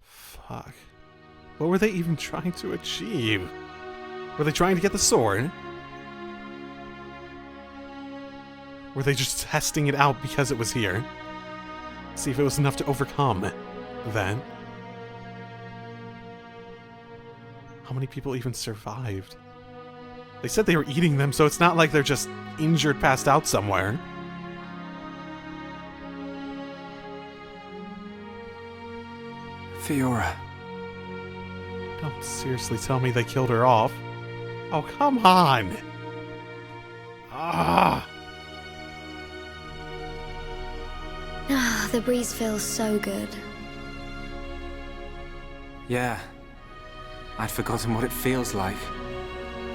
Fuck. What were they even trying to achieve? Were they trying to get the sword? Were they just testing it out because it was here? See if it was enough to overcome that. How many people even survived? They said they were eating them, so it's not like they're just injured, passed out somewhere. Fiora. Don't seriously tell me they killed her off. Oh, come on! Ah! Ah, the breeze feels so good. Yeah. I'd forgotten what it feels like.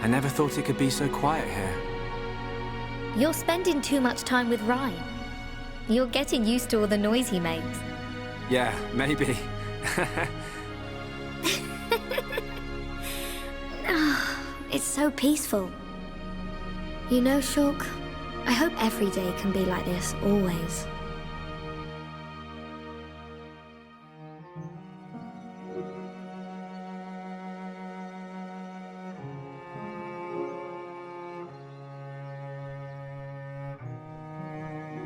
I never thought it could be so quiet here. You're spending too much time with Ryan. You're getting used to all the noise he makes. Yeah, maybe. It's so peaceful. You know, Shulk, I hope every day can be like this, always.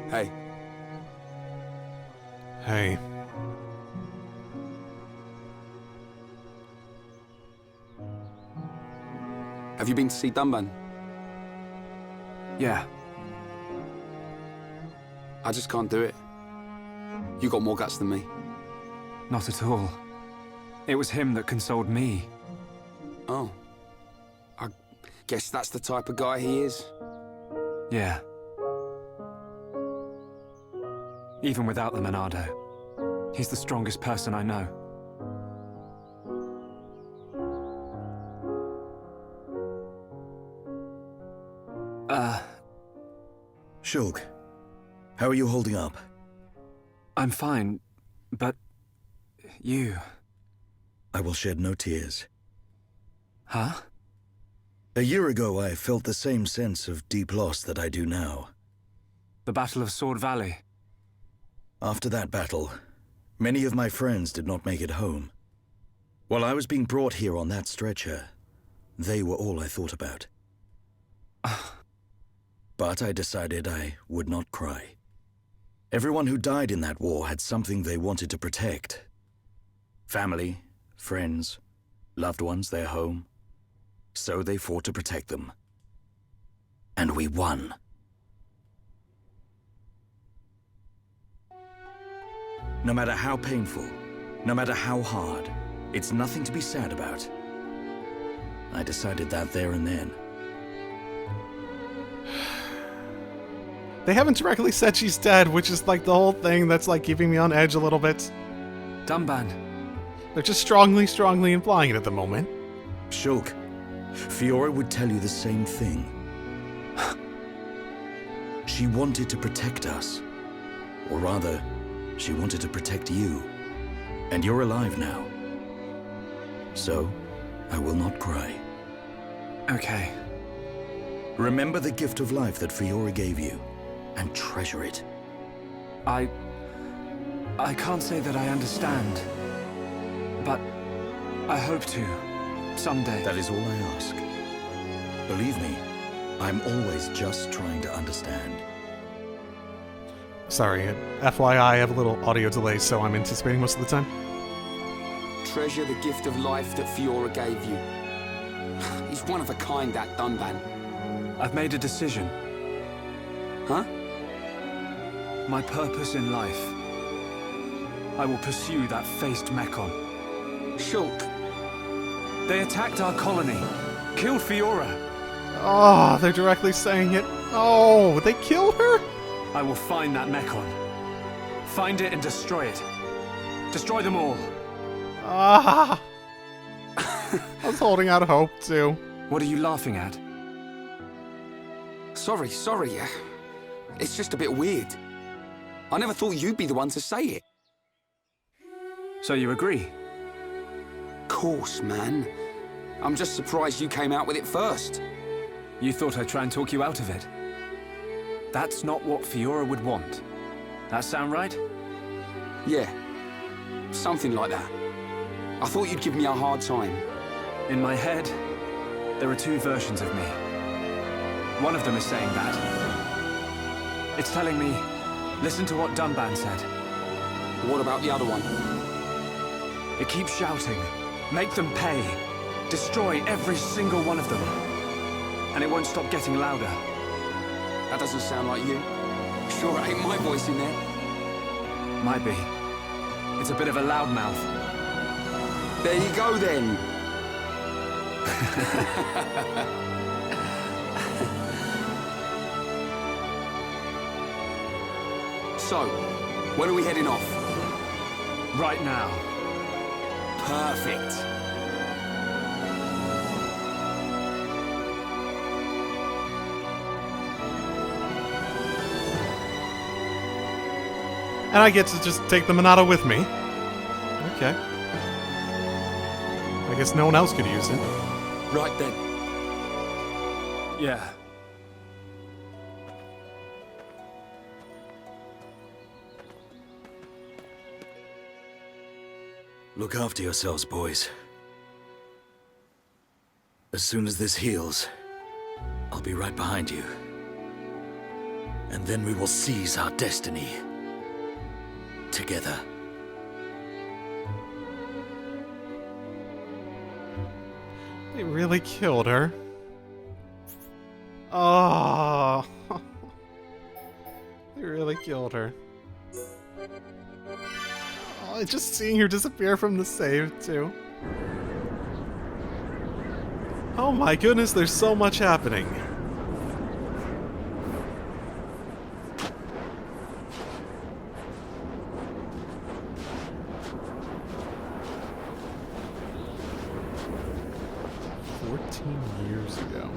Hey. Hey. Have you been to see Dunban? Yeah. I just can't do it. You got more guts than me. Not at all. It was him that consoled me. Oh. I guess that's the type of guy he is. Yeah. Even without the Monado, he's the strongest person I know. Shulk, how are you holding up? I'm fine, but you... I will shed no tears. Huh? A year ago, I felt the same sense of deep loss that I do now. The Battle of Sword Valley. After that battle, many of my friends did not make it home. While I was being brought here on that stretcher, they were all I thought about. But I decided I would not cry. Everyone who died in that war had something they wanted to protect. Family, friends, loved ones, their home. So they fought to protect them. And we won. No matter how painful, no matter how hard, it's nothing to be sad about. I decided that there and then. They haven't directly said she's dead, which is like the whole thing that's like keeping me on edge a little bit. Dunban. They're just strongly implying it at the moment. Shulk, Fiora would tell you the same thing. She wanted to protect us. Or rather, she wanted to protect you. And you're alive now. So, I will not cry. Okay. Remember the gift of life that Fiora gave you, and treasure it. I can't say that I understand, but I hope to, someday. That is all I ask. Believe me, I'm always just trying to understand. Sorry, FYI, I have a little audio delay, so I'm anticipating most of the time. Treasure the gift of life that Fiora gave you. He's one of a kind, that Dunban. I've made a decision. Huh? My purpose in life. I will pursue that faced Mekon. Shulk. They attacked our colony. Killed Fiora. Oh, they're directly saying it. Oh, they killed her? I will find that Mekon. Find it and destroy it. Destroy them all. Ah. I was holding out hope, too. What are you laughing at? Sorry. It's just a bit weird. I never thought you'd be the one to say it. So you agree? Course, man. I'm just surprised you came out with it first. You thought I'd try and talk you out of it? That's not what Fiora would want. That sound right? Yeah, something like that. I thought you'd give me a hard time. In my head, there are two versions of me. One of them is saying that. It's telling me, listen to what Dunban said. What about the other one? It keeps shouting, make them pay, destroy every single one of them. And it won't stop getting louder. That doesn't sound like you. Sure it ain't my voice in there. Might be. It's a bit of a loudmouth. There you go then. So, when are we heading off? Right now. Perfect. And I get to just take the Monado with me. Okay. I guess no one else could use it. Right then. Yeah. Look after yourselves, boys. As soon as this heals, I'll be right behind you. And then we will seize our destiny. Together. They really killed her. Oh. They really killed her. Oh, just seeing her disappear from the save, too. Oh my goodness, there's so much happening. Years ago.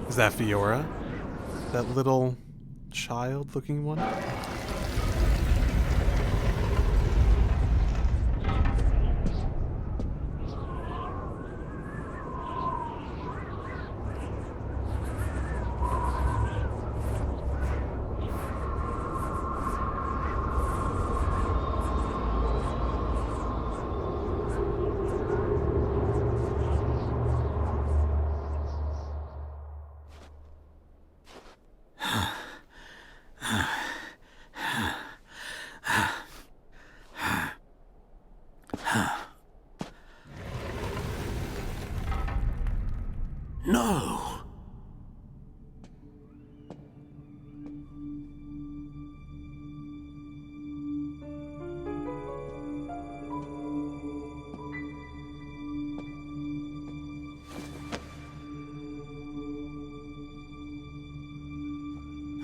Is that Fiora? That little child-looking one? No!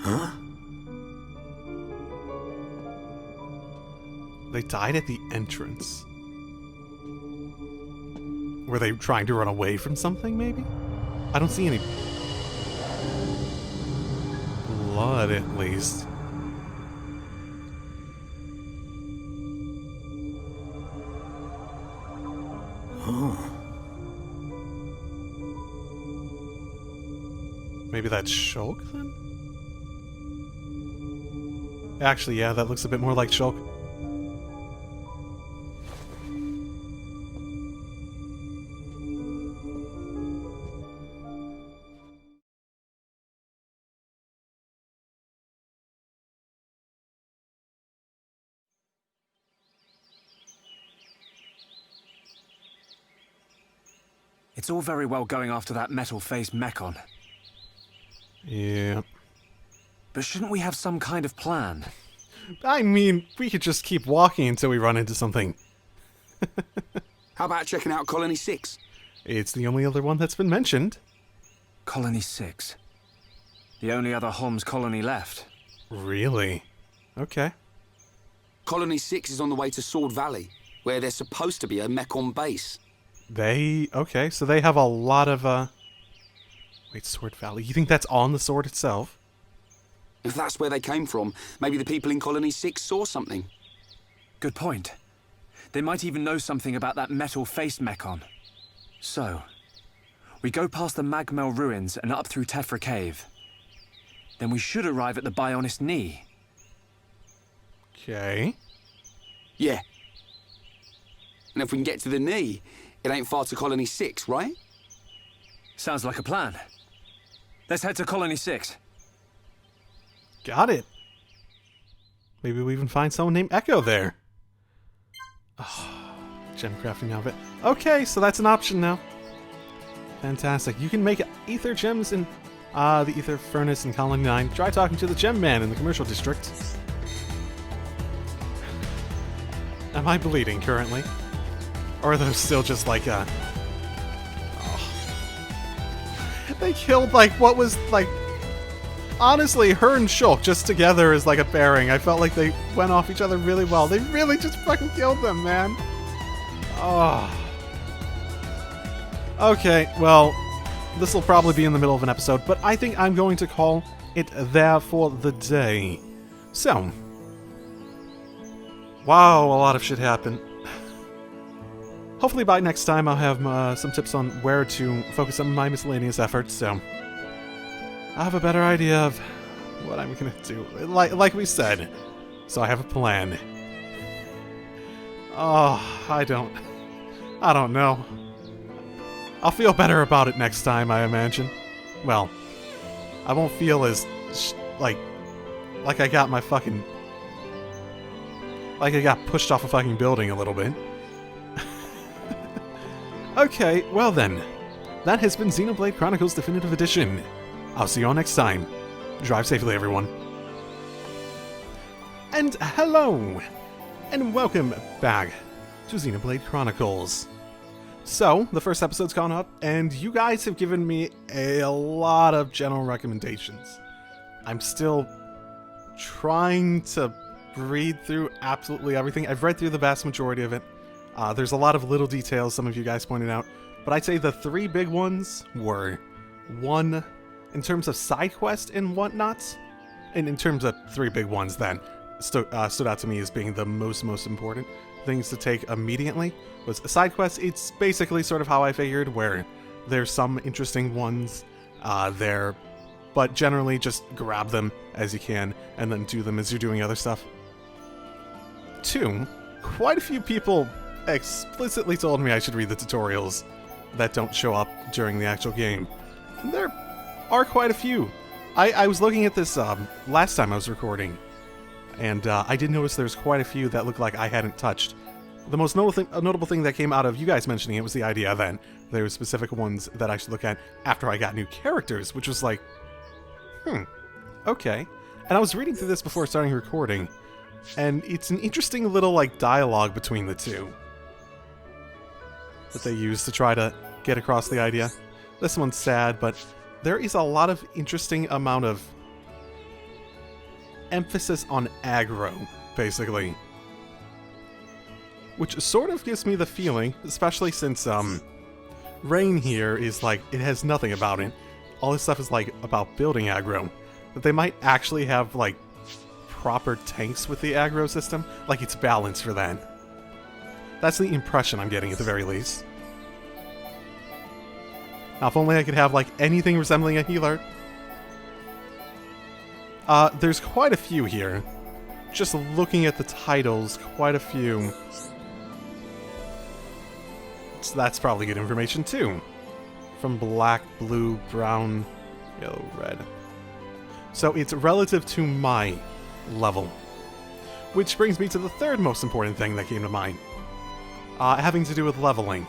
Huh? They died at the entrance. Were they trying to run away from something, maybe? I don't see any blood, at least. Oh. Maybe that's Shulk, then? Actually, yeah, that looks a bit more like Shulk. It's all very well going after that metal-faced Mechon. Yeah. But shouldn't we have some kind of plan? I mean, we could just keep walking until we run into something. How about checking out Colony 6? It's the only other one that's been mentioned. Colony 6. The only other Homs colony left. Really? Okay. Colony 6 is on the way to Sword Valley, where there's supposed to be a Mechon base. Okay, so they have a lot of, Wait, Sword Valley. You think that's on the sword itself? If that's where they came from, maybe the people in Colony 6 saw something. Good point. They might even know something about that metal-faced mechon. So, we go past the Magmel ruins and up through Tephra Cave. Then we should arrive at the Bionist Knee. Okay. Yeah. And if we can get to the knee, it ain't far to Colony 6, right? Sounds like a plan. Let's head to Colony 6. Got it. Maybe we even find someone named Echo there. Oh, gem crafting outfit. Okay, so that's an option now. Fantastic. You can make ether gems in the ether furnace in Colony 9. Try talking to the gem man in the commercial district. Am I bleeding currently? Or are those still just like Oh. They killed like what was like... Honestly, her and Shulk just together is like a pairing. I felt like they went off each other really well. They really just fucking killed them, man. Oh. Okay, well, this will probably be in the middle of an episode, but I think I'm going to call it there for the day. So. Wow, a lot of shit happened. Hopefully by next time I'll have some tips on where to focus on my miscellaneous efforts, so I have a better idea of what I'm gonna do. Like we said, so I have a plan. Oh, I don't know. I'll feel better about it next time, I imagine. Well, I won't feel as like I got my fucking like I got pushed off a fucking building a little bit. Okay, well then, that has been Xenoblade Chronicles Definitive Edition. I'll see you all next time. Drive safely, everyone. And hello! And welcome back to Xenoblade Chronicles. So, the first episode's gone up, and you guys have given me a lot of general recommendations. I'm still trying to read through absolutely everything. I've read through the vast majority of it. There's a lot of little details some of you guys pointed out, but I'd say the three big ones were, one, in terms of side quest and whatnot, and in terms of three big ones then, stood out to me as being the most important things to take immediately, was a side quest. It's basically sort of how I figured, where there's some interesting ones there, but generally just grab them as you can, and then do them as you're doing other stuff. Two, quite a few people explicitly told me I should read the tutorials that don't show up during the actual game. And there are quite a few. I was looking at this last time I was recording, and I did notice there's quite a few that look like I hadn't touched. The most notable thing that came out of you guys mentioning it was the idea that there were specific ones that I should look at after I got new characters, which was like, okay. And I was reading through this before starting recording, and it's an interesting little like dialogue between the two that they use to try to get across the idea. This one's sad, but there is a lot of interesting amount of emphasis on aggro, basically. Which sort of gives me the feeling, especially since Rain here is like, it has nothing about it. All this stuff is like about building aggro. That they might actually have like proper tanks with the aggro system, like it's balanced for that. That's the impression I'm getting at the very least. Now, if only I could have like anything resembling a healer. There's quite a few here. Just looking at the titles, quite a few. So that's probably good information too. From black, blue, brown, yellow, red. So it's relative to my level. Which brings me to the third most important thing that came to mind. Having to do with leveling.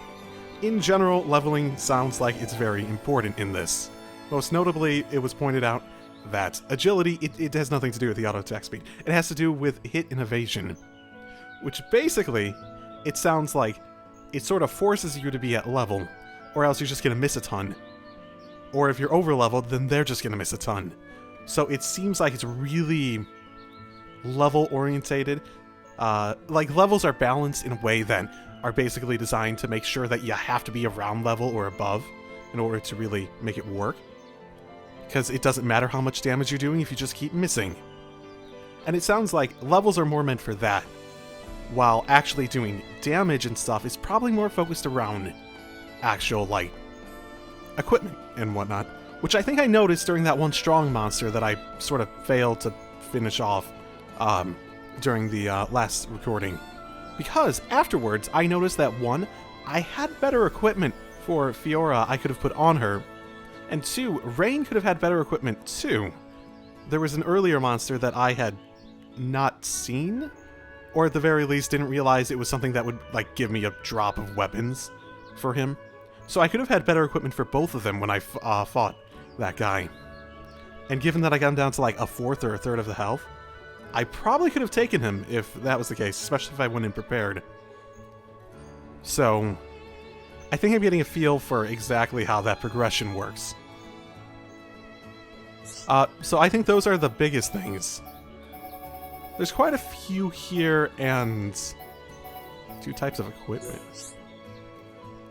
In general, leveling sounds like it's very important in this. Most notably, it was pointed out that agility, it has nothing to do with the auto attack speed. It has to do with hit and evasion. Which basically, it sounds like it sort of forces you to be at level, or else you're just going to miss a ton. Or if you're over leveled, then they're just going to miss a ton. So it seems like it's really level orientated. Like levels are balanced in a way that are basically designed to make sure that you have to be around level or above in order to really make it work. Because it doesn't matter how much damage you're doing if you just keep missing. And it sounds like levels are more meant for that. while actually doing damage and stuff is probably more focused around actual, like, equipment and whatnot. Which I think I noticed during that one strong monster that I sort of failed to finish off during the last recording. Because afterwards, I noticed that one, I had better equipment for Fiora I could have put on her, and two, Rain could have had better equipment too. There was an earlier monster that I had not seen, or at the very least didn't realize it was something that would, like, give me a drop of weapons for him. So I could have had better equipment for both of them when I fought that guy. And given that I got him down to like a fourth or a third of the health, I probably could have taken him if that was the case, especially if I went in prepared. So, I think I'm getting a feel for exactly how that progression works. So I think those are the biggest things. There's quite a few here, and 2 types of equipment.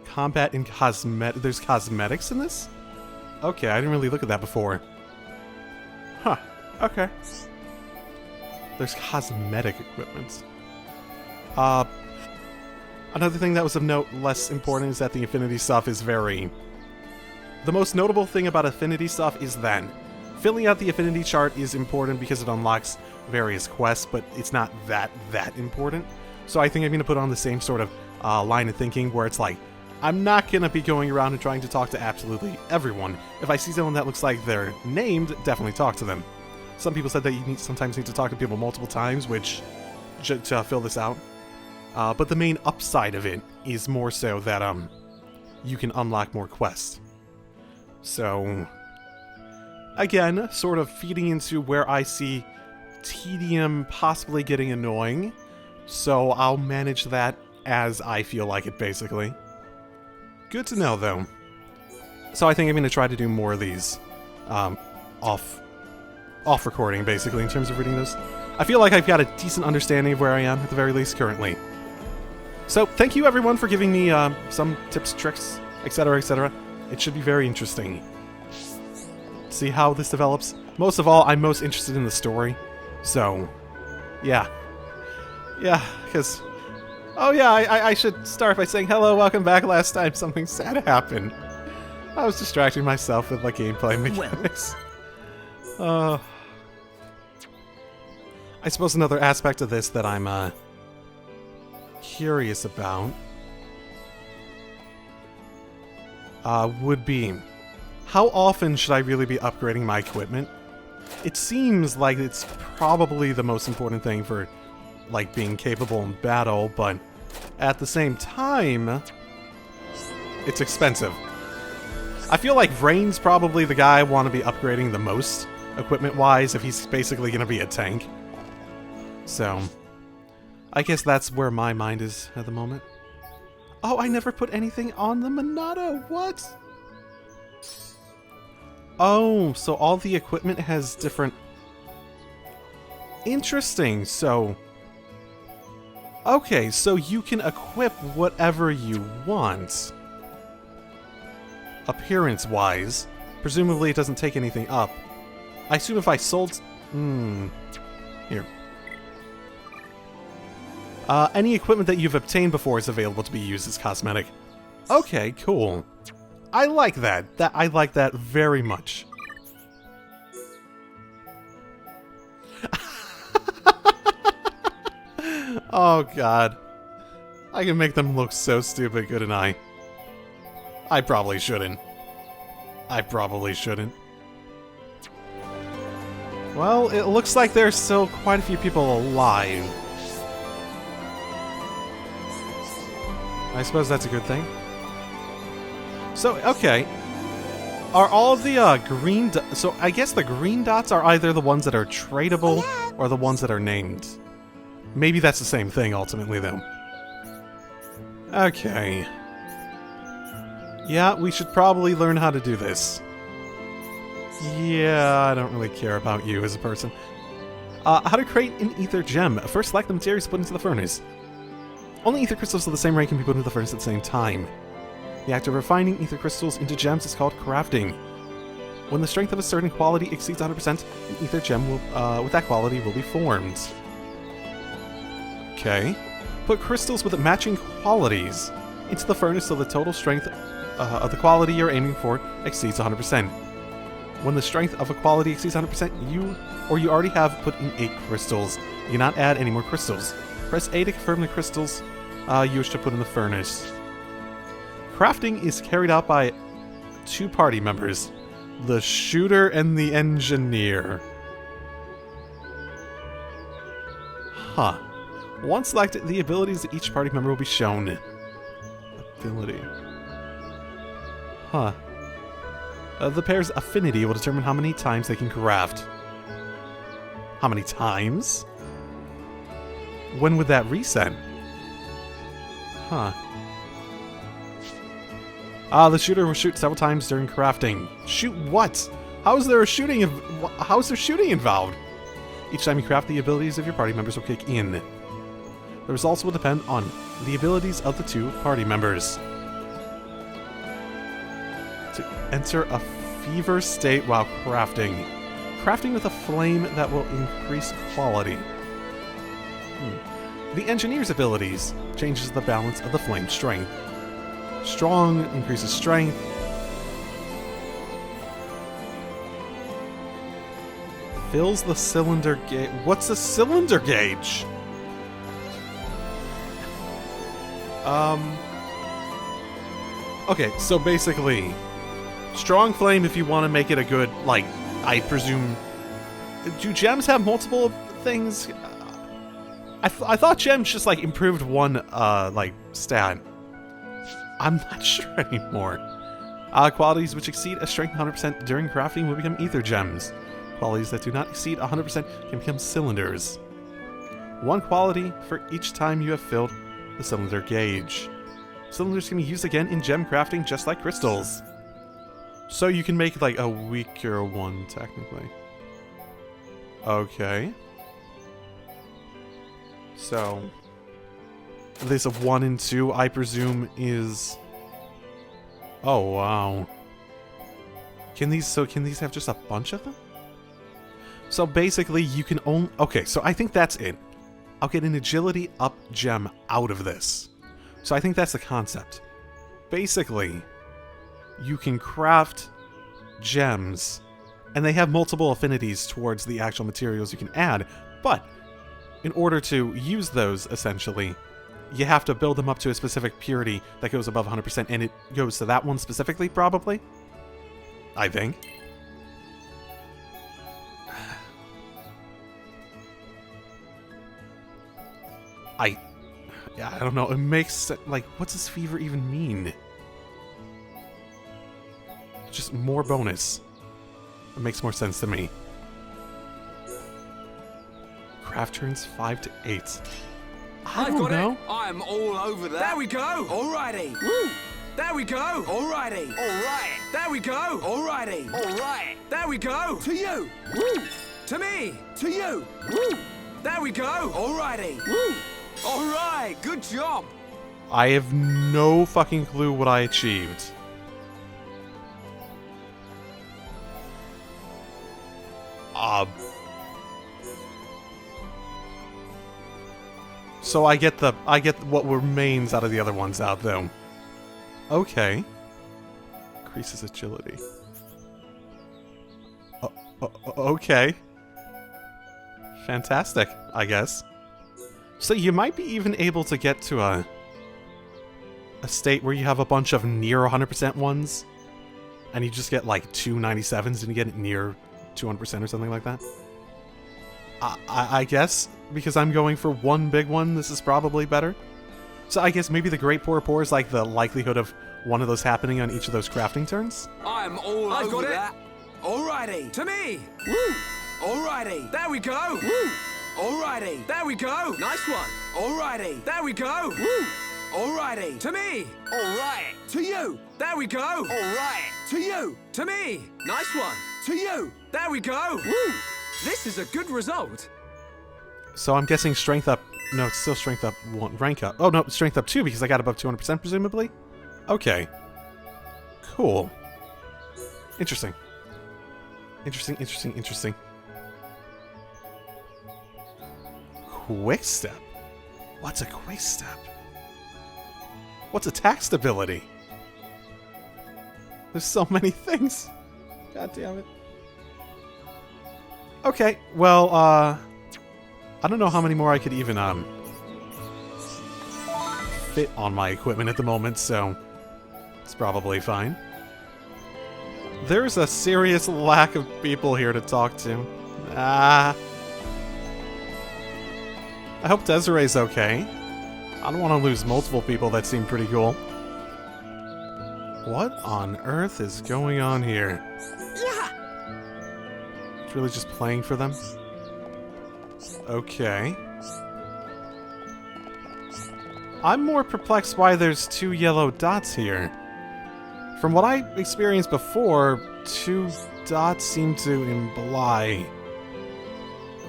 Combat and cosmetic. There's cosmetics in this? Okay, I didn't really look at that before. Huh, okay. There's cosmetic equipment. Another thing that was of note, less important, is that the affinity stuff is very... The most notable thing about affinity stuff is that filling out the affinity chart is important because it unlocks various quests, but it's not that important. So I think I'm going to put on the same sort of line of thinking where it's like, I'm not going to be going around and trying to talk to absolutely everyone. If I see someone that looks like they're named, definitely talk to them. Some people said that you sometimes need to talk to people multiple times, which to fill this out. But the main upside of it is more so that you can unlock more quests. So, again, sort of feeding into where I see tedium possibly getting annoying. So I'll manage that as I feel like it, basically. Good to know, though. So I think I'm going to try to do more of these off recording, basically, in terms of reading those. I feel like I've got a decent understanding of where I am, at the very least, currently. So, thank you, everyone, for giving me some tips, tricks, etc., etc. It should be very interesting. See how this develops. Most of all, I'm most interested in the story. So, yeah. Yeah, because... Oh yeah, I should start by saying hello, welcome back. Last time something sad happened. I was distracting myself with like gameplay mechanics. I suppose another aspect of this that I'm curious about would be, how often should I really be upgrading my equipment? It seems like it's probably the most important thing for like being capable in battle, but at the same time, it's expensive. I feel like Rain's probably the guy I want to be upgrading the most, equipment-wise, if he's basically going to be a tank. So, I guess that's where my mind is at the moment. Oh, I never put anything on the Monado, what? Oh, so all the equipment has different... Interesting, so... Okay, so you can equip whatever you want. Appearance-wise. Presumably it doesn't take anything up. I assume if I sold... Here. Any equipment that you've obtained before is available to be used as cosmetic. Okay, cool. I like that. I like that very much. Oh god. I can make them look so stupid, couldn't I? I probably shouldn't. Well, it looks like there's still quite a few people alive. I suppose that's a good thing. So, okay. Are all the green... So, I guess the green dots are either the ones that are tradable or the ones that are named. Maybe that's the same thing, ultimately, though. Okay. Yeah, we should probably learn how to do this. Yeah, I don't really care about you as a person. How to create an ether gem. First, select the materials put into the furnace. Only ether crystals of the same rank can be put into the furnace at the same time. The act of refining ether crystals into gems is called crafting. When the strength of a certain quality exceeds 100%, an ether gem will, with that quality will be formed. Okay. Put crystals with matching qualities into the furnace so the total strength of the quality you're aiming for exceeds 100%. When the strength of a quality exceeds 100%, you already have put in 8 crystals. You cannot add any more crystals. Press A to confirm the crystals you wish to put in the furnace. Crafting is carried out by 2 party members, the shooter and the engineer. Huh. Once selected, the abilities of each party member will be shown. Ability. Huh. The pair's affinity will determine how many times they can craft. How many times? When would that reset? Huh. The shooter will shoot several times during crafting. Shoot what? How is there shooting involved? Each time you craft, the abilities of your party members will kick in. The results will depend on the abilities of the 2 party members. To enter a fever state while crafting. Crafting with a flame that will increase quality. The engineer's abilities changes the balance of the flame strength. Strong increases strength. Fills the cylinder gauge. What's a cylinder gauge? Okay, so basically, strong flame if you want to make it a good, like, I presume... Do gems have multiple things? I thought gems just, like, improved one, like, stat. I'm not sure anymore. Qualities which exceed a strength 100% during crafting will become ether gems. Qualities that do not exceed 100% can become cylinders. 1 quality for each time you have filled the cylinder gauge. Cylinders can be used again in gem crafting just like crystals. So you can make like a weaker one, technically. Okay. So this of 1 and 2, I presume, is... Oh, wow. Can these have just a bunch of them? So basically, you can only... Okay, so I think that's it. I'll get an agility up gem out of this. So I think that's the concept. Basically, you can craft gems, and they have multiple affinities towards the actual materials you can add, but in order to use those, essentially, you have to build them up to a specific purity that goes above 100%, and it goes to that one specifically, probably? I think. I don't know, it makes, like, what's this fever even mean? Just more bonus. It makes more sense to me. Craft turns 5 to 8. I don't know. I'm all over that. There we go! Alrighty. Woo! There we go! Alrighty. Alright. There we go! Alrighty. Alright. There we go! To you. Woo. To me! To you. Woo. There we go! Alrighty. Woo. Alright. Good job. I have no fucking clue what I achieved. So I get what remains out of the other ones out though. Okay. Increases agility. Okay. Fantastic, I guess. So you might be even able to get to a state where you have a bunch of near 100% ones, and you just get like 2 97s and you get it near 200% or something like that. I guess, because I'm going for one big one, this is probably better. So I guess maybe the Great Pour is like the likelihood of one of those happening on each of those crafting turns? I'm all I've over got it. that. Alrighty. To me! Woo. Alrighty. There we go! Woo. Alrighty. There we go! Nice one. Alrighty. There we go! Woo. Alrighty. To me! Alright. To you. There we go! Alright. To you. To me! Nice one. To you. There we go! Woo. This is a good result. So I'm guessing strength up... No, it's still strength up 1, rank up. Oh no, strength up 2 because I got above 200% presumably? Okay. Cool. Interesting. Interesting. Quick step. What's a quick step? What's attack stability? There's so many things. God damn it. Okay, well, I don't know how many more I could even, fit on my equipment at the moment, so it's probably fine. There's a serious lack of people here to talk to. I hope Desiree's okay. I don't want to lose multiple people that seem pretty cool. What on earth is going on here? It's really just playing for them? Okay. I'm more perplexed why there's 2 yellow dots here. From what I experienced before, 2 dots seem to imply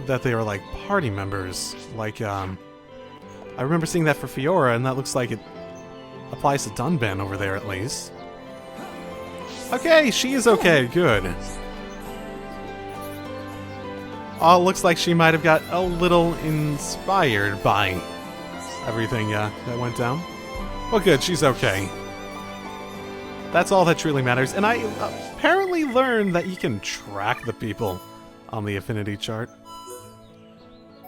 that they are like party members. Like, I remember seeing that for Fiora, and that looks like it applies to Dunban over there at least. Okay, she is okay, good. Oh, looks like she might have got a little inspired by everything that went down. Well, good, she's okay. That's all that truly matters. And I apparently learned that you can track the people on the affinity chart.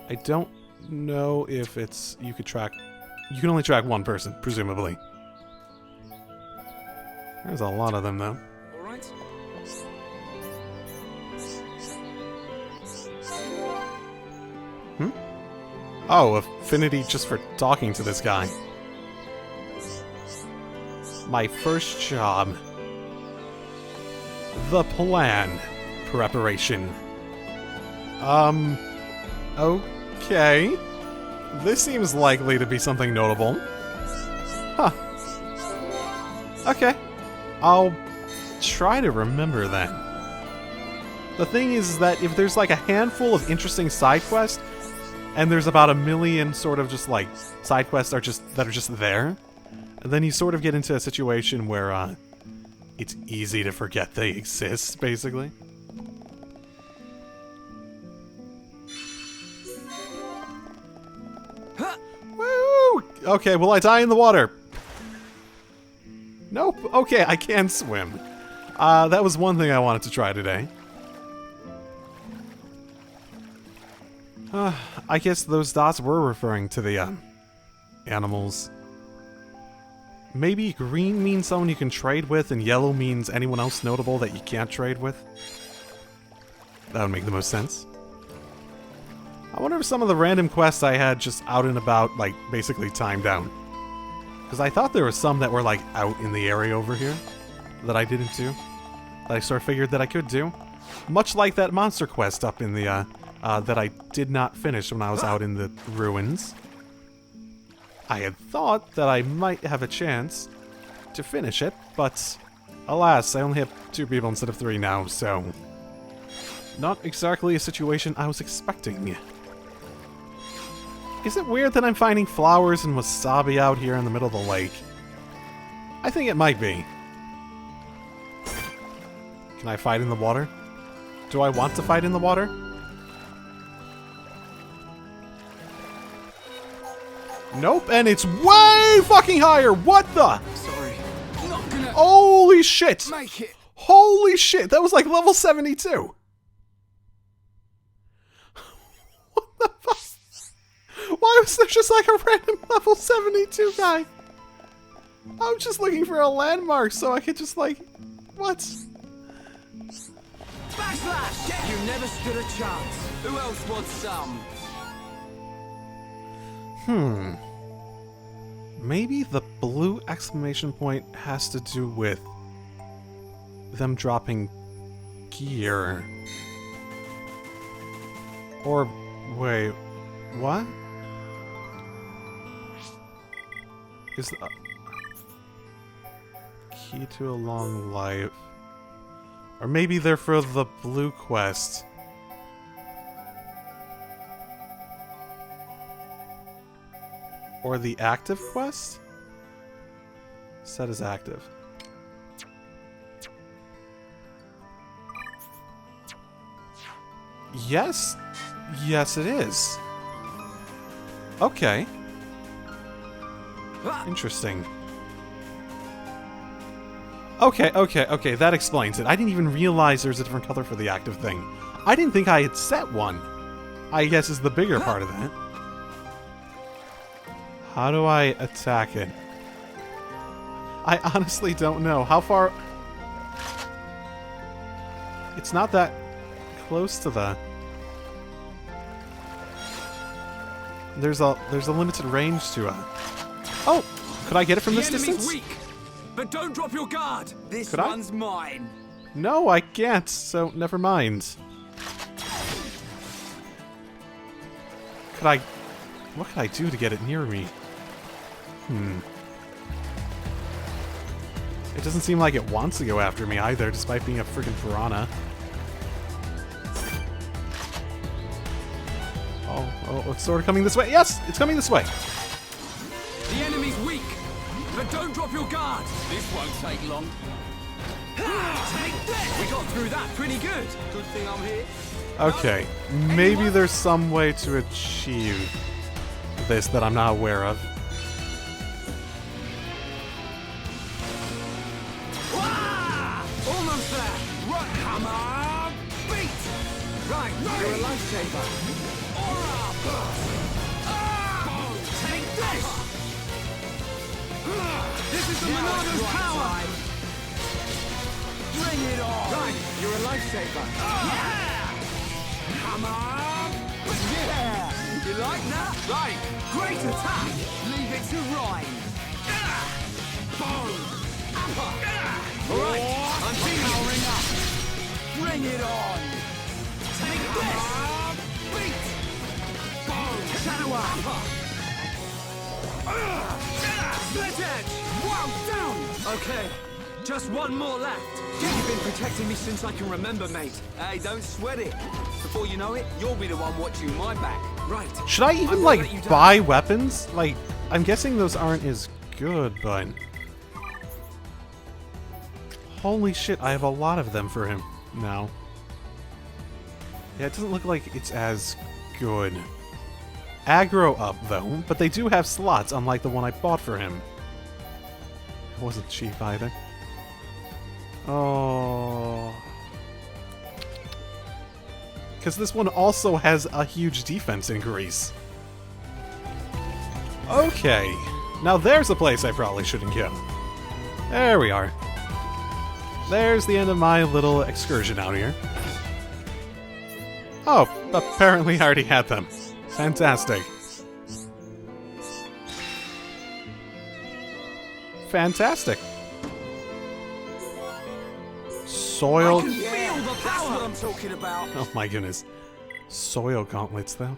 I don't know if it's... You can only track one person, presumably. There's a lot of them, though. Alright. Oh, affinity just for talking to this guy. My first job. The plan. Preparation. Okay. This seems likely to be something notable. Huh. Okay. I'll try to remember that. The thing is that if there's like a handful of interesting side quests, and there's about 1 million sort of just like side quests that are just there, and then you sort of get into a situation where it's easy to forget they exist, basically. Woo! Okay, will I die in the water? Nope. Okay, I can swim. That was one thing I wanted to try today. I guess those dots were referring to the animals. Maybe green means someone you can trade with, and yellow means anyone else notable that you can't trade with. That would make the most sense. I wonder if some of the random quests I had just out and about, like, basically timed out. Because I thought there were some that were, like, out in the area over here that I didn't do. That I sort of figured that I could do. Much like that monster quest up in the, that I did not finish when I was out in the ruins. I had thought that I might have a chance to finish it, but alas, I only have 2 people instead of 3 now, so... Not exactly a situation I was expecting. Is it weird that I'm finding flowers and wasabi out here in the middle of the lake? I think it might be. Can I fight in the water? Do I want to fight in the water? Nope, and it's way fucking higher! What the? Sorry. Not gonna Holy shit! make it. Holy shit, that was like level 72! What the fuck? Why was there just like a random level 72 guy? I'm just looking for a landmark so I could just like... What? Backslash! You never stood a chance. Who else wants some? Maybe the blue exclamation point has to do with them dropping gear. Or, wait, what? Is the key to a long life? Or maybe they're for the blue quest. Or the active quest? Set as active. Yes. Yes, it is. Okay. Interesting. Okay, that explains it. I didn't even realize there's a different color for the active thing. I didn't think I had set one. I guess is the bigger part of that. How do I attack it? I honestly don't know. How far... It's not that close to the... There's a limited range to it. Oh! Could I get it from this distance? Weak, but don't drop your guard. This Could I? one's mine. No, I can't, so never mind. What could I do to get it near me? It doesn't seem like it wants to go after me either, despite being a freaking piranha. Oh, it's sort of coming this way. Yes, it's coming this way. The enemy's weak, but don't drop your guard. This won't take long. Take this! We got through that pretty good. Good thing I'm here. Okay, maybe there's some way to achieve this that I'm not aware of. Almost there. Right, hammer, beat. Right, you're a lifesaver. Aura burst. Take this. This is the Monado's power. Bring it on. Right, you're a lifesaver. Yeah. Hammer. Yeah. You like that? Right. Great attack. Leave it to Ryan. Boom. Alright, I'm powering up. Bring it on. Take this. Beat. Boom. Shadow up. Split edge. Wow, down. Okay, just one more left. You've been protecting me since I can remember, mate. Hey, don't sweat it. Before you know it, you'll be the one watching my back. Right. Should I even, like, buy weapons? Like, I'm guessing those aren't as good, but... Holy shit, I have a lot of them for him now. Yeah, it doesn't look like it's as good. Aggro up, though, but they do have slots, unlike the one I bought for him. It wasn't cheap, either. Oh... Because this one also has a huge defense increase. Okay. Now there's a place I probably shouldn't go. There we are. There's the end of my little excursion out here. Oh, apparently I already had them. Fantastic. Fantastic. Soil... Yeah, that's what I'm talking about. Oh my goodness. Soil gauntlets, though.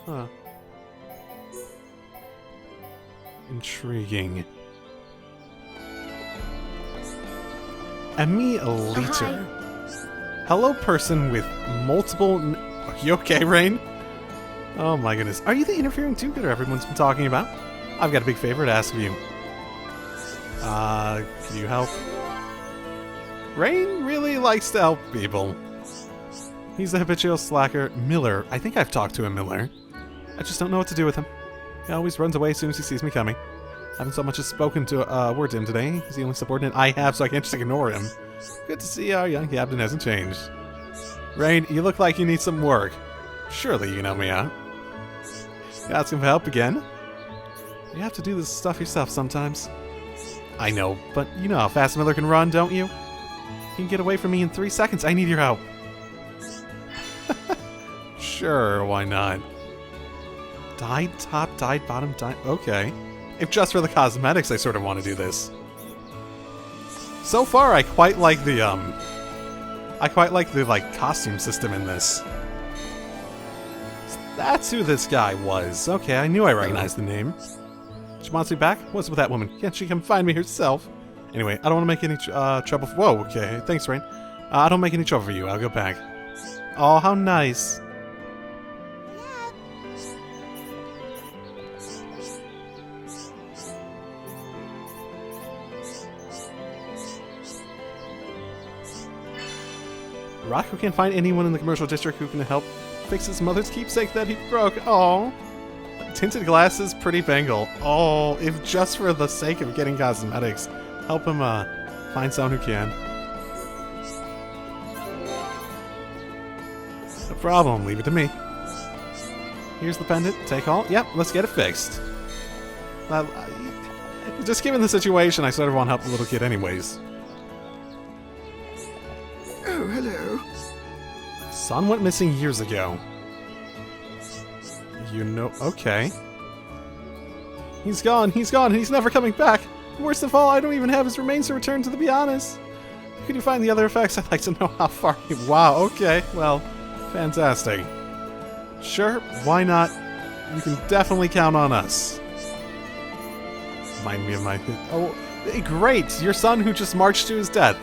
Huh. Intriguing. Emmy-liter. Hello, person with multiple... Are you okay, Rain? Oh my goodness. Are you the interfering do-gooder everyone's been talking about? I've got a big favor to ask of you. Can you help? Rain really likes to help people. He's the habitual slacker, Miller. I think I've talked to him, Miller. I just don't know what to do with him. He always runs away as soon as he sees me coming. I haven't so much as spoken to a word to him today. He's the only subordinate I have, so I can't just ignore him. Good to see our young captain hasn't changed. Rain, you look like you need some work. Surely you can help me out. You ask him for help again? You have to do this stuff yourself sometimes. I know, but you know how fast Miller can run, don't you? He can get away from me in 3 seconds. I need your help. Sure, why not? Dyed top, dyed bottom, dyed... Okay. If just for the cosmetics, I sort of want to do this. So far, I quite like the, costume system in this. That's who this guy was. Okay, I knew I recognized the name. She wants me back? What's with that woman? Can't she come find me herself? Anyway, I don't want to make any trouble. Whoa, okay. Thanks, Rain. I don't make any trouble for you. I'll go back. Oh, how nice. Rocco can't find anyone in the commercial district who can help fix his mother's keepsake that he broke. Oh, tinted glasses, pretty bangle. Oh, if just for the sake of getting cosmetics, help him find someone who can. No problem, leave it to me. Here's the pendant, take all. Yep, let's get it fixed. Just given the situation, I sort of want to help the little kid anyways. Oh, hello. Son went missing years ago. You know, okay. He's gone, and he's never coming back. Worst of all, I don't even have his remains to return to the Beyonders. Could you find the other effects? I'd like to know how far he... Wow, okay, well, fantastic. Sure, why not? You can definitely count on us. Remind me of my... Oh, great! Your son who just marched to his death.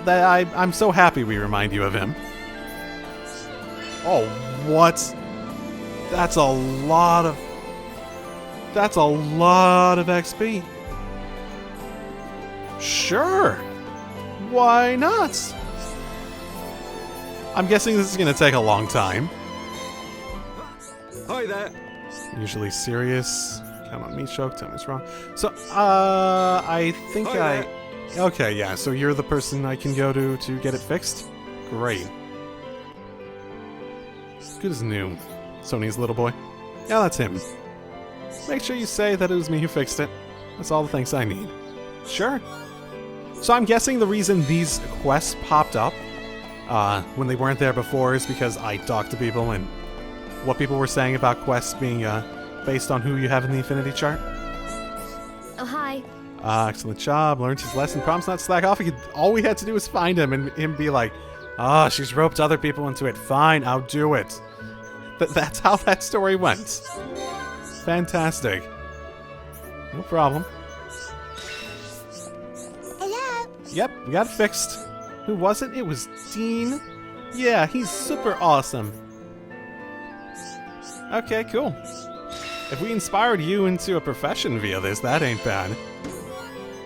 I'm so happy we remind you of him. Oh, what? That's a lot of... That's a lot of XP. Sure. Why not? I'm guessing this is going to take a long time. Hi there. Usually serious. Count on me, Shulk. Time is wrong. So, I think Hi there. Okay, yeah, so you're the person I can go to get it fixed? Great. Good as new. Sony's little boy. Yeah, that's him. Make sure you say that it was me who fixed it. That's all the thanks I need. Sure. So I'm guessing the reason these quests popped up when they weren't there before is because I talked to people and what people were saying about quests being based on who you have in the Infinity chart. Oh, hi. Excellent job. Learned his lesson. Promise not to slack off. All we had to do was find him and him be like, she's roped other people into it. Fine, I'll do it. That's how that story went. Fantastic. No problem. Hello. Yep, we got it fixed. Who was it? It was Dean. Yeah, he's super awesome. Okay, cool. If we inspired you into a profession via this, that ain't bad.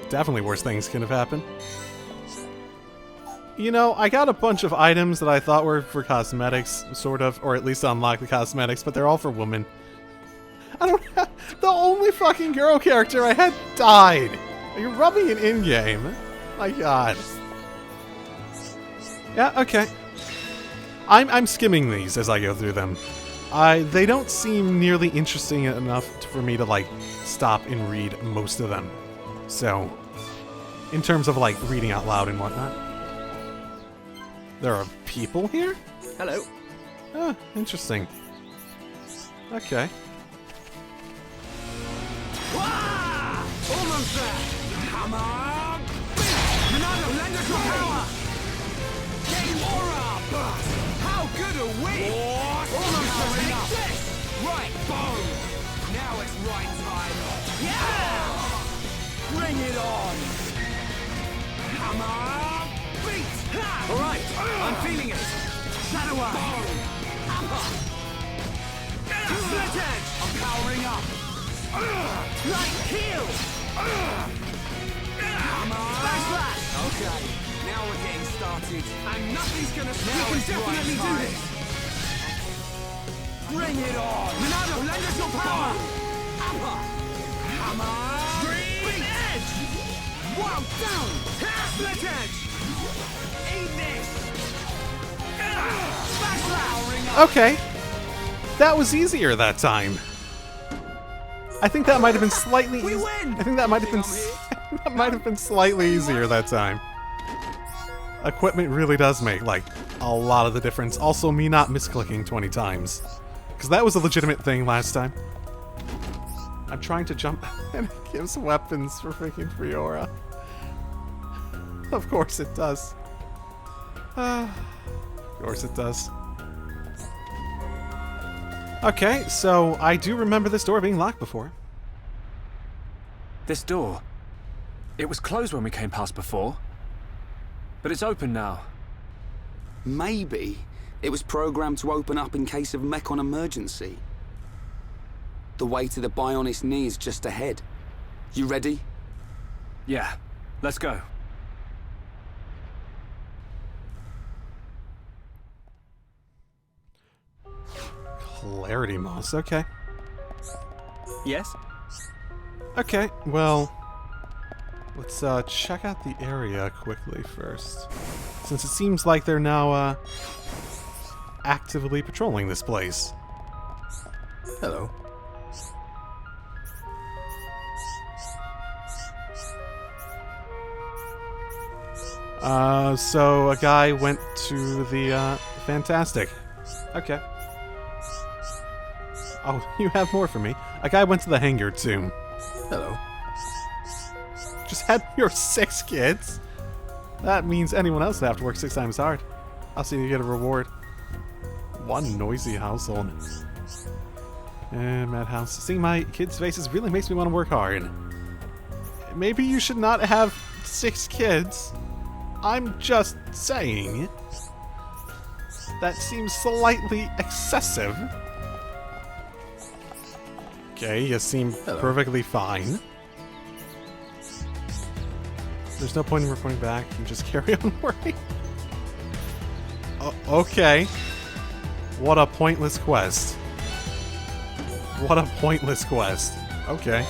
Definitely worse things could have happened. You know, I got a bunch of items that I thought were for cosmetics, sort of, or at least unlock the cosmetics, but they're all for women. I don't have... The only fucking girl character I had died! You're rubbing it in-game. My god. Yeah, okay. I'm skimming these as I go through them. They don't seem nearly interesting enough for me to, like, stop and read most of them. So, in terms of, like, reading out loud and whatnot. There are people here? Hello. Ah, interesting. Okay. Almost there. Come on. Monado, lend us your power. Game aura. How good are we? Almost there enough. Right, boom. Now it's right time. Yeah. Bring it on. Come on. Beat. All right, I'm feeling it. Shadow Eye. Split edge. I'm powering up. Light heel. Come on. Backslash. Okay, now we're getting started. And nothing's gonna stop. We can definitely do this. Bring it on. Monado, lend us your power. Come on. Green edge. Wow, down. Split edge. Eat this. Backslash. Okay. That was easier that time. I think that might have been slightly We win! I think that might have been that might have been slightly easier that time. Equipment really does make, like, a lot of the difference. Also, me not misclicking 20 times. Because that was a legitimate thing last time. I'm trying to jump and it gives weapons for freaking Fiora. Of course it does. Of course it does. Okay, so I do remember this door being locked before. This door. It was closed when we came past before. But it's open now. Maybe it was programmed to open up in case of Mechon emergency. The way to the Bionis knee is just ahead. You ready? Yeah, let's go. Clarity moss, okay. Yes? Okay, well, let's check out the area quickly first, since it seems like they're now actively patrolling this place. Hello. So a guy went to the Fantastic. Okay. Oh, you have more for me. A guy went to the hangar too. Hello. Just had your 6 kids. That means anyone else would have to work 6 times hard. I'll see you get a reward. One noisy household. And madhouse. Seeing my kids' faces really makes me want to work hard. Maybe you should not have 6 kids. I'm just saying. That seems slightly excessive. Okay, you seem perfectly fine. There's no point in reporting back. You just carry on working. Okay. What a pointless quest. What a pointless quest. Okay.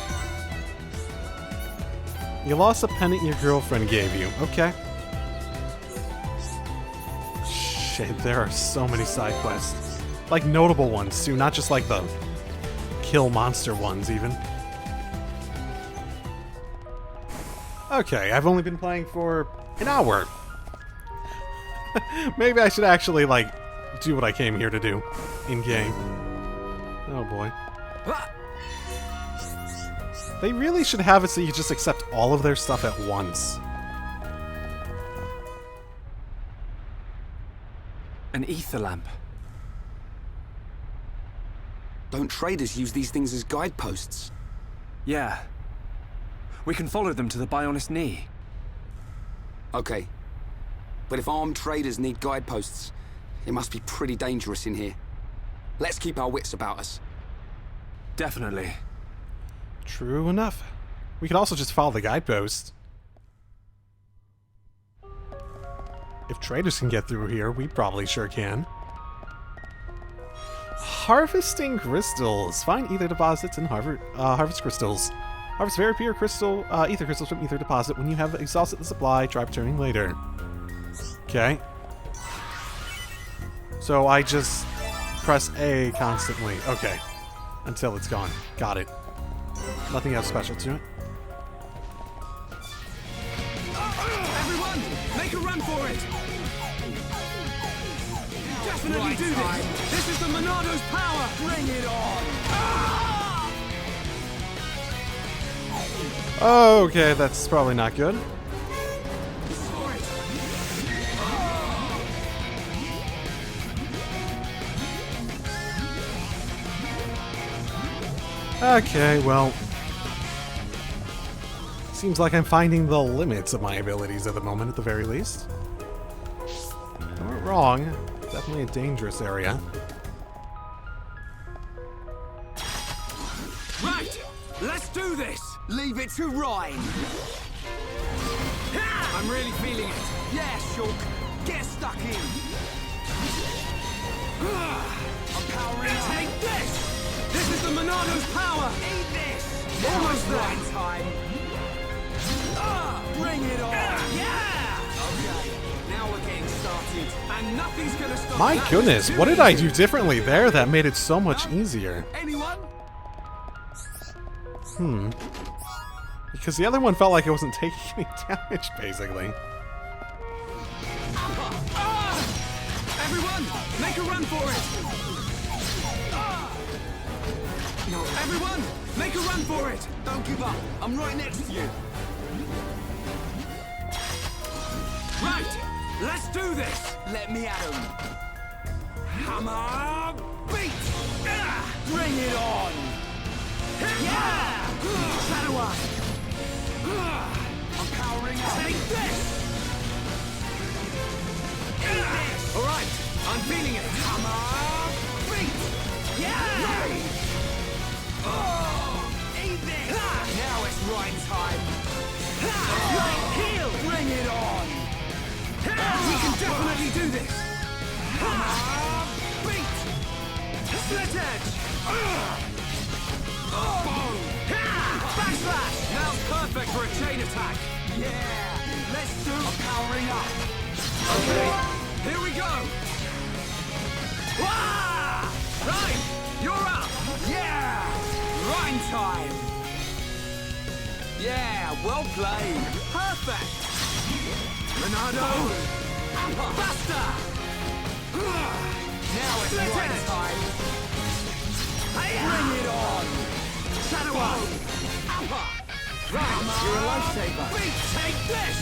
You lost a pendant your girlfriend gave you. Okay. Shit, there are so many side quests. Like notable ones too, not just like the kill monster ones even. Okay, I've only been playing for an hour. Maybe I should actually, like, do what I came here to do in-game. Oh boy. They really should have it so you just accept all of their stuff at once. An ether lamp. Don't traders use these things as guideposts? Yeah. We can follow them to the Bionis knee. Okay. But if armed traders need guideposts, it must be pretty dangerous in here. Let's keep our wits about us. Definitely. True enough. We could also just follow the guidepost. If traders can get through here, we probably sure can. Harvesting crystals. Find ether deposits and harvest crystals. Harvest very pure crystal, ether crystals from ether deposit. When you have exhausted the supply, try returning later. Okay. So I just press A constantly. Okay. Until it's gone. Got it. Nothing else special to it. Everyone, make a run for it! Definitely do this! This is the Monado's power! Bring it on! Okay, that's probably not good. Okay, well, seems like I'm finding the limits of my abilities at the moment, at the very least. You weren't wrong. Definitely a dangerous area. Right! Let's do this! Leave it to Ryan! I'm really feeling it! Yeah, Shulk! Get stuck in! I'm powering up! Take this! This is the Monado's power! Eat this! Almost there! Right time! Bring it on! Yeah! Okay, now we're getting started. And nothing's gonna stop My that. goodness, what did I do differently there that made it so much easier? Anyone? Because the other one felt like it wasn't taking any damage, basically. Everyone, make a run for it! No, Everyone, make a run for it! don't give up. I'm right next to you. Right, let's do this! Let me at him. Hammer, beat! Bring it on! Yeah! Shadow us! I'm powering up. Take this! All right, I'm feeling it. Hammer, beat! Yeah! Eat this! Now it's right time. Heal! Bring it on! We can definitely do this! Hammer, beat! Split edge! for a chain attack. Yeah, let's do a powering up. Okay, here we go. Wah! Right, you're up. Yeah, rhyme time. Yeah, well played. Perfect. Monado. Buster. Now it's rhyme time. Bring it on. Shadow up. Right, you're a lifesaver. Beat, take this.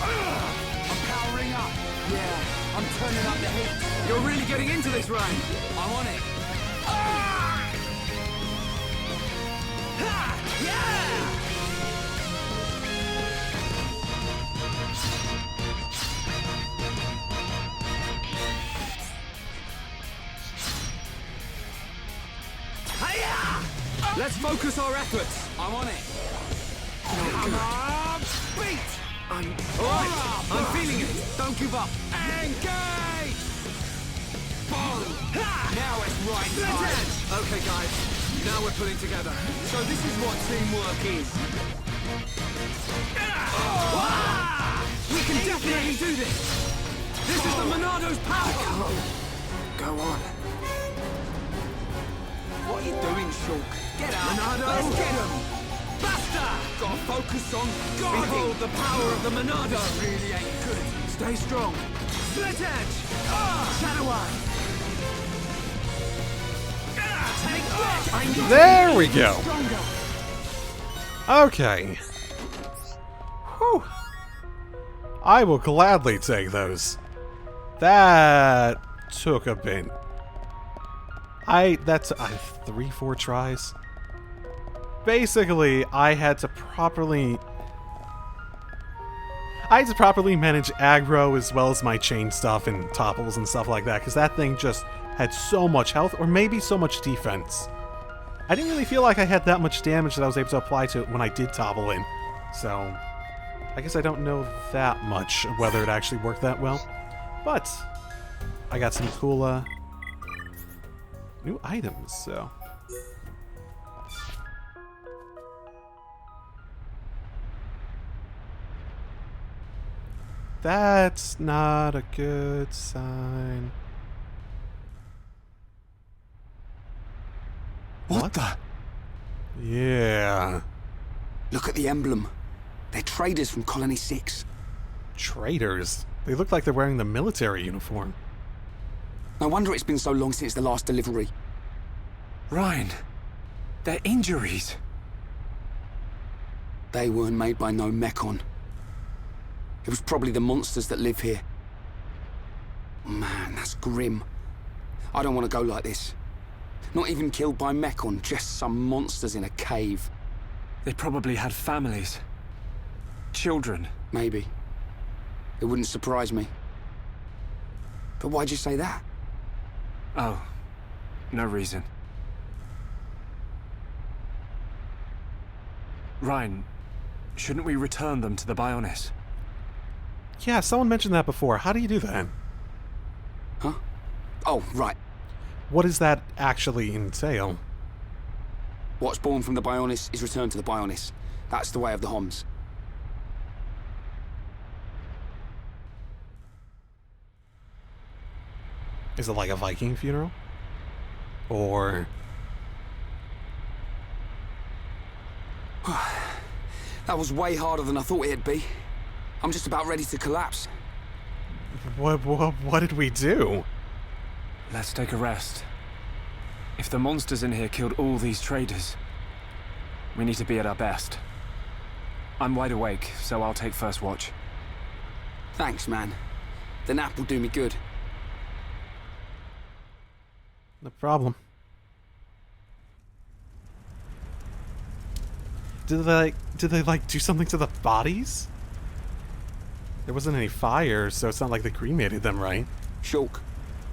I'm powering up. Yeah, I'm turning up the heat. You're really getting into this, Ryan. I'm on it. Yeah! Let's focus our efforts. I'm on it. Come on, beat! Alright, I'm feeling it. Don't give up. Engage! Boom! Now it's right time. Okay, guys. Now we're pulling together. So this is what teamwork is. We can definitely do this. This is the Monado's power. Go on. What are you doing, Shulk? Get out! Monado! Let's get him! Basta! Gotta focus on guarding! Behold the power of the Monado! Really ain't good. Stay strong. Split edge! Shadow Eye! Take this! There we go. Okay. Whew. I will gladly take those. That took a bit. That's 3-4 tries. Basically, I had to properly manage aggro as well as my chain stuff and topples and stuff like that, because that thing just had so much health, or maybe so much defense. I didn't really feel like I had that much damage that I was able to apply to it when I did topple in, so I guess I don't know that much whether it actually worked that well. But I got some cool new items, so... That's not a good sign. What the? Yeah. Look at the emblem. They're traders from Colony 6. Traitors? They look like they're wearing the military uniform. No wonder it's been so long since the last delivery. Ryan, they're injuries. They weren't made by no Mechon. It was probably the monsters that live here. Man, that's grim. I don't want to go like this. Not even killed by Mechon, just some monsters in a cave. They probably had families. Children. Maybe. It wouldn't surprise me. But why'd you say that? Oh, no reason. Ryan, shouldn't we return them to the Bionis? Yeah, someone mentioned that before. How do you do that? Huh? Oh, right. What does that actually entail? What's born from the Bionis is returned to the Bionis. That's the way of the Homs. Is it like a Viking funeral? Or... That was way harder than I thought it'd be. I'm just about ready to collapse. What did we do? Let's take a rest. If the monsters in here killed all these traders, we need to be at our best. I'm wide awake, so I'll take first watch. Thanks, man. The nap will do me good. No problem. Did they do something to the bodies? There wasn't any fire, so it's not like they cremated them, right? Shulk,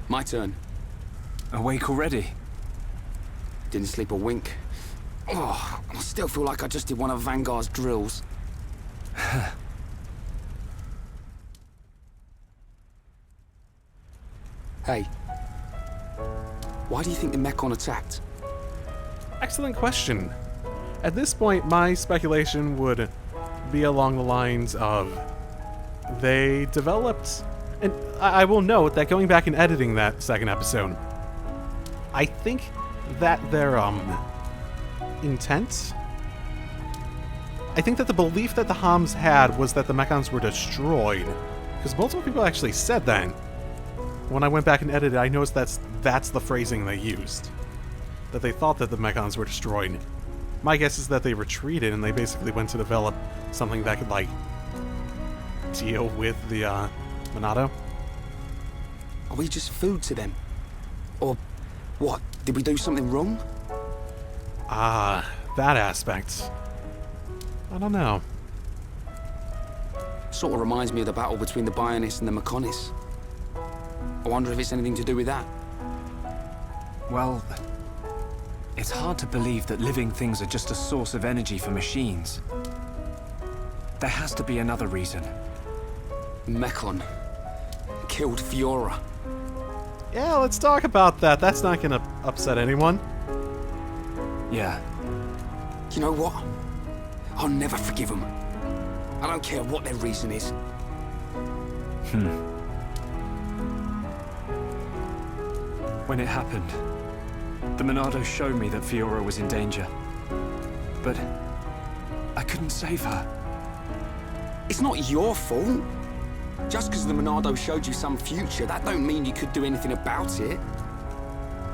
my turn. Awake already? Didn't sleep a wink. Oh, I still feel like I just did one of Vanguard's drills. Hey. Why do you think the Mechon attacked? Excellent question. At this point, my speculation would be along the lines of they developed, and I will note that going back and editing that second episode, I think that their intent, I think that the belief that the Homs had was that the Mechons were destroyed, because multiple people actually said that. When I went back and edited, I noticed that's the phrasing they used, that they thought that the Mechons were destroyed. My guess is that they retreated and they basically went to develop something that could, like, deal with the Monado. Are we just food to them? Or what? Did we do something wrong? Ah, that aspect. I don't know. Sort of reminds me of the battle between the Bionists and the Mechonis. I wonder if it's anything to do with that. Well, it's hard to believe that living things are just a source of energy for machines. There has to be another reason. Mechon killed Fiora. Yeah, let's talk about that. That's not gonna upset anyone. Yeah. You know what? I'll never forgive them. I don't care what their reason is. When it happened, the Monado showed me that Fiora was in danger. But I couldn't save her. It's not your fault. Just because the Monado showed you some future, that don't mean you could do anything about it.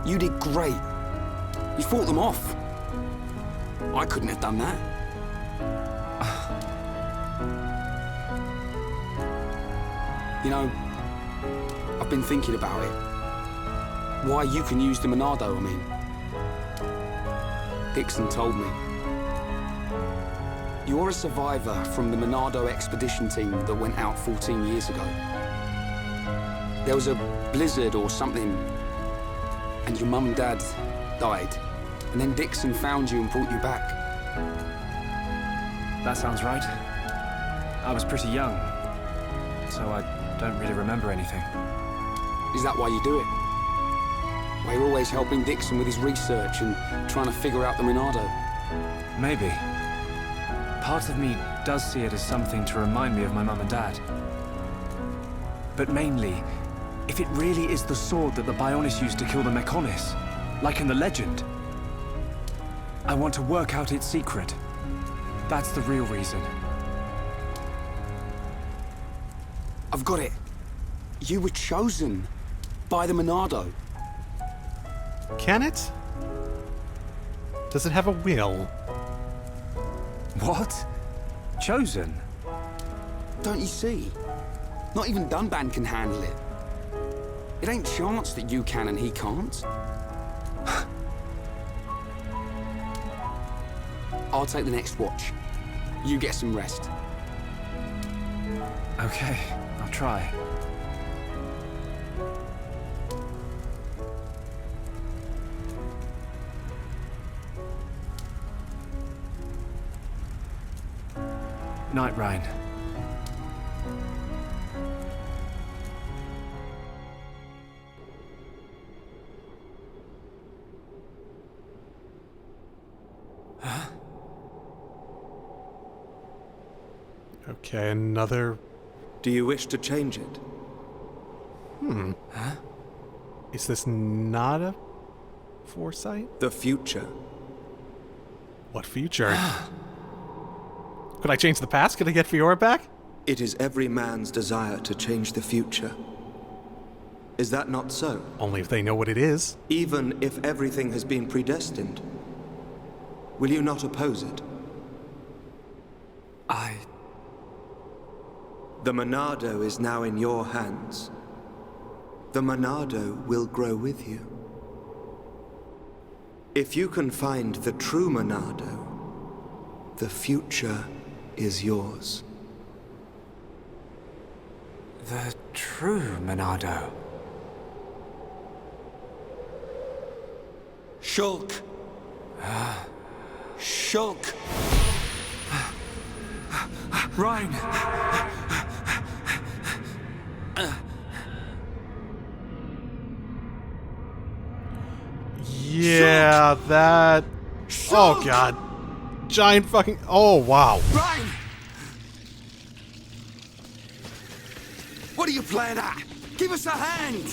You did great. You fought them off. I couldn't have done that. You know, I've been thinking about it. Why you can use the Monado, I mean. Dixon told me. You're a survivor from the Monado expedition team that went out 14 years ago. There was a blizzard or something, and your mum and dad died. And then Dixon found you and brought you back. That sounds right. I was pretty young, so I don't really remember anything. Is that why you do it? Why you're always helping Dixon with his research and trying to figure out the Monado? Maybe. Part of me does see it as something to remind me of my mum and dad. But mainly, if it really is the sword that the Bionis used to kill the Mechonis, like in the legend, I want to work out its secret. That's the real reason. I've got it. You were chosen by the Monado. Can it? Does it have a will? What? Chosen? Don't you see? Not even Dunban can handle it. It ain't chance that you can and he can't. I'll take the next watch. You get some rest. Okay, I'll try. Night, Ryan. Okay, another... Do you wish to change it? Huh? Is this not a foresight? The future. What future? Could I change the past? Could I get Fiora back? It is every man's desire to change the future. Is that not so? Only if they know what it is. Even if everything has been predestined, will you not oppose it? The Monado is now in your hands. The Monado will grow with you. If you can find the true Monado, the future is yours. The true Monado. Shulk! Shulk! Ryan! Yeah, that... Oh, God. giant fucking... Oh, wow. Ryan! What are you playing at? Give us a hand!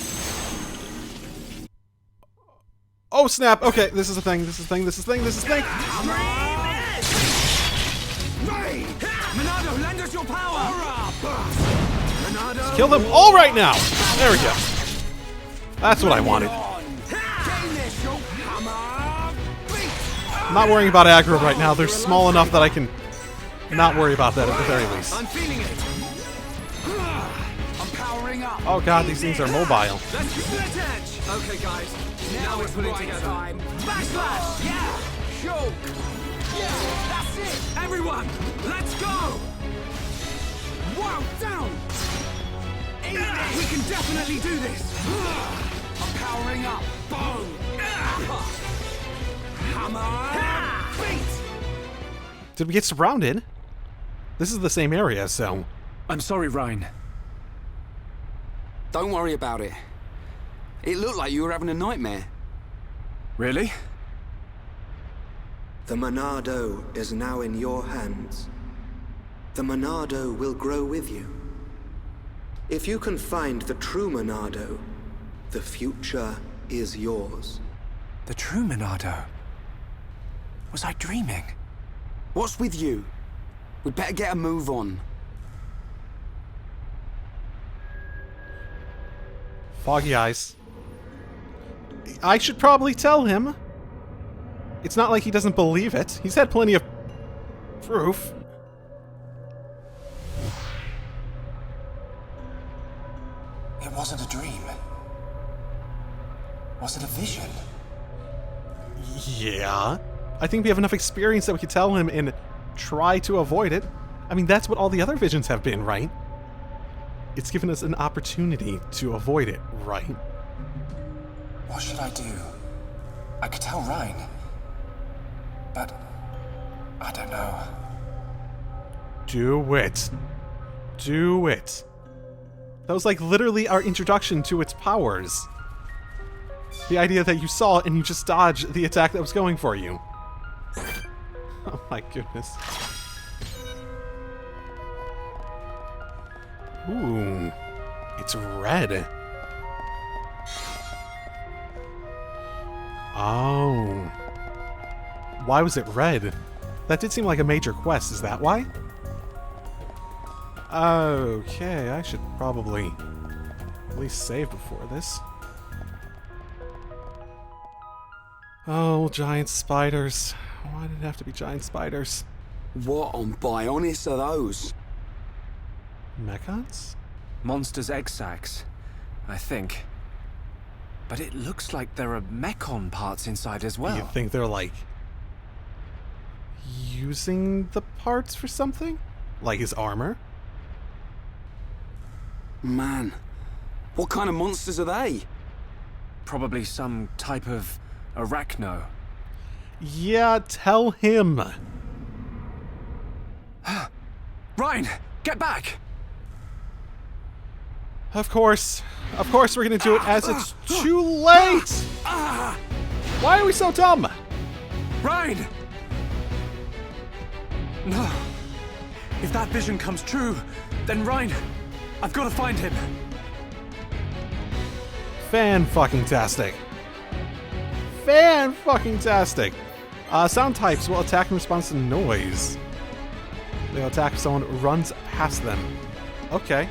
Oh, snap. Okay, this is a thing. This is a thing. This is a thing. This is a thing. Monado, lend us your power! Monado, Kill them all right now. There we go. That's what I wanted. I'm not worrying about aggro right now. They're small enough that I can not worry about that at the very least. I'm feeling it. I'm powering up. Oh god, these things are mobile. Let's split edge. Okay, guys. Now we're putting together. Time. Backslash. Yeah. Shulk. Yeah. That's it. Everyone, let's go. Wow, down. We can definitely do this. I'm powering up. Boom. Hammer. Beat. Did we get surrounded? This is the same area, so... I'm sorry, Ryan. Don't worry about it. It looked like you were having a nightmare. Really? The Monado is now in your hands. The Monado will grow with you. If you can find the true Monado, the future is yours. The true Monado? Was I dreaming? What's with you? We'd better get a move on. Foggy eyes. I should probably tell him. It's not like he doesn't believe it. He's had plenty of proof. It wasn't a dream. Was it a vision? Yeah. I think we have enough experience that we could tell him and try to avoid it. I mean, that's what all the other visions have been, right? It's given us an opportunity to avoid it, right? What should I do? I could tell Ryan. But... I don't know. Do it. Do it. That was like literally our introduction to its powers. The idea that you saw it and you just dodged the attack that was going for you. Oh my goodness. Ooh. It's red. Oh. Why was it red? That did seem like a major quest, is that why? Okay, I should probably at least save before this. Oh, giant spiders. Why did it have to be giant spiders? What on Bionis are those? Mechons? Monsters' egg sacs, I think. But it looks like there are mechon parts inside as well. You think they're like using the parts for something? Like his armor? Man, what kind of monsters are they? Probably some type of arachno. Yeah, tell him. Ryan, get back! Of course we're gonna do it as it's too late! Why are we so dumb? Ryan! No. If that vision comes true, then Ryan, I've got to find him. Fan-fucking-tastic. Fan-fucking-tastic. Sound types will attack in response to noise. They'll attack if someone runs past them. Okay.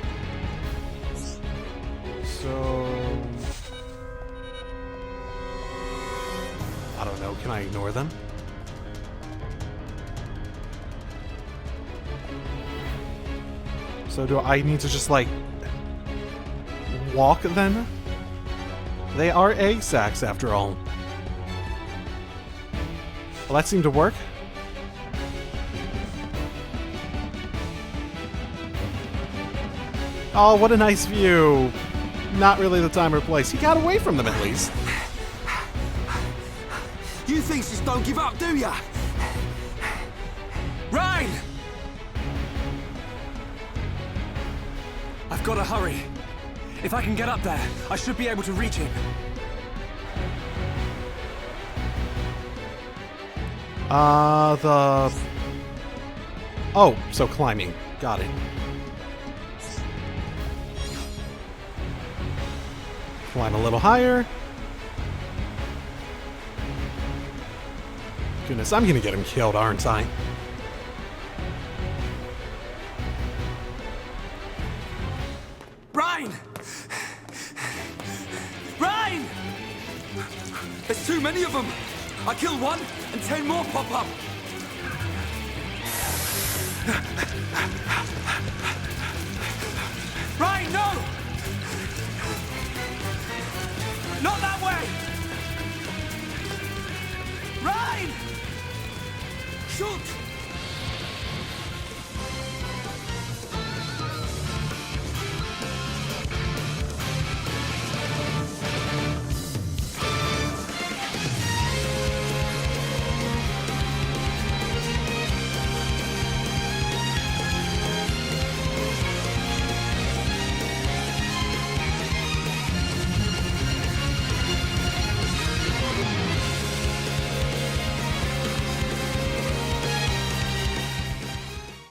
So... I don't know, can I ignore them? So do I need to just, like, walk then? They are egg sacs, after all. Well, that seemed to work. Oh, what a nice view. Not really the time or place. He got away from them, at least. You thinksters don't give up, do ya? Ryan! I've got to hurry. If I can get up there, I should be able to reach him. Oh, so climbing. Got it. Climb a little higher. Goodness, I'm gonna get him killed, aren't I? Ryan! Ryan! There's too many of them! I kill one, and 10 more pop up! Ryan, no! Not that way! Ryan! Shulk!